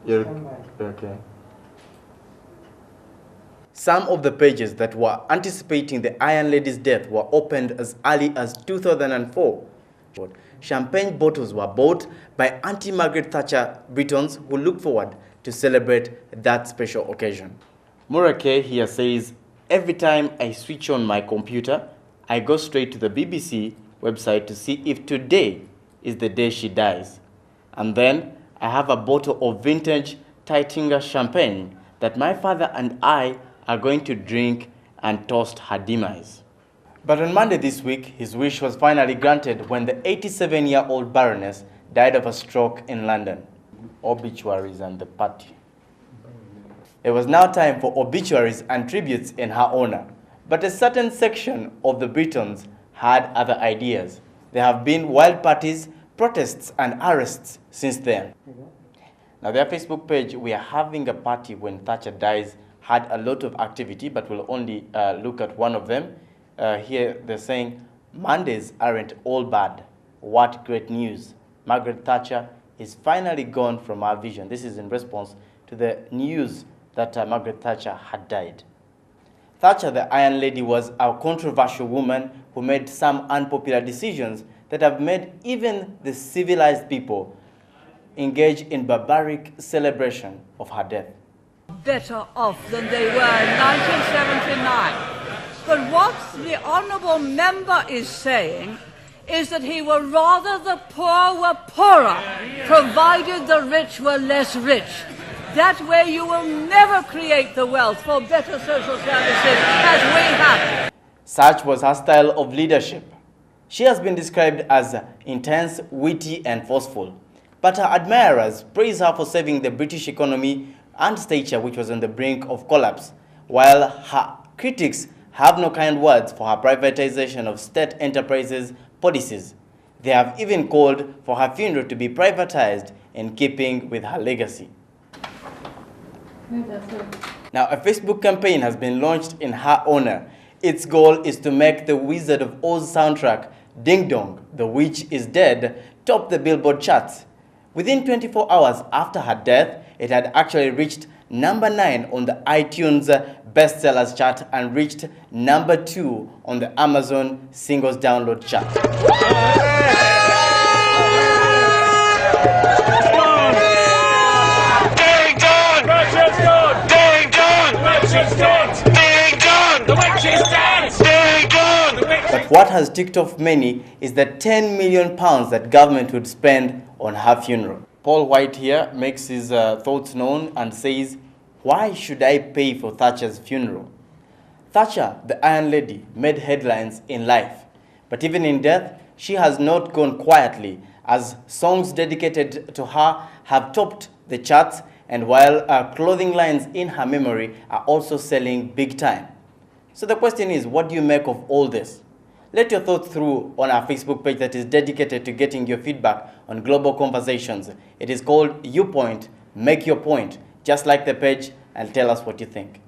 Okay. Some of the pages that were anticipating the Iron Lady's death were opened as early as 2004. Champagne bottles were bought by anti-Margaret Thatcher Britons who looked forward to celebrate that special occasion. Murake here says, every time I switch on my computer, I go straight to the BBC website to see if today is the day she dies. And then I have a bottle of vintage Taittinger champagne that my father and I are going to drink and toast her demise. But on Monday this week, his wish was finally granted when the 87-year-old Baroness died of a stroke in London. Obituaries and the party. It was now time for obituaries and tributes in her honor. But a certain section of the Britons had other ideas. There have been wild parties, protests, and arrests since then. Now, their Facebook page, "We are having a party when Thatcher dies," had a lot of activity, but we'll only look at one of them. Here they're saying, "Mondays aren't all bad. What great news. Margaret Thatcher is finally gone from our vision." This is in response to the news that Margaret Thatcher had died. Thatcher, the Iron Lady, was a controversial woman who made some unpopular decisions that have made even the civilized people engage in barbaric celebration of her death. Better off than they were in 1979. But what the honourable member is saying is that he would rather the poor were poorer, provided the rich were less rich. That way you will never create the wealth for better social services as we have. Such was her style of leadership. She has been described as intense, witty, and forceful. But her admirers praise her for saving the British economy and stature, which was on the brink of collapse, while her critics have no kind words for her privatization of state enterprises policies. They have even called for her funeral to be privatized in keeping with her legacy. Now, a Facebook campaign has been launched in her honor. Its goal is to make the Wizard of Oz soundtrack, Ding Dong, The Witch is Dead, top the Billboard charts. Within 24 hours after her death, it had actually reached number 9 on the iTunes bestsellers chart and reached number 2 on the Amazon singles download chart. Ding dong! Richard's gone! Ding dong! Richard's dead! Ding dong! The witch is dead! Ding dong! But what has ticked off many is the £10 million that government would spend on her funeral. Paul White here makes his thoughts known and says, "Why should I pay for Thatcher's funeral?" Thatcher, the Iron Lady, made headlines in life. But even in death, she has not gone quietly, as songs dedicated to her have topped the charts, and while clothing lines in her memory are also selling big time. So the question is, what do you make of all this? Let your thoughts through on our Facebook page that is dedicated to getting your feedback on global conversations. It is called YouPoint. Make your point. Just like the page and tell us what you think.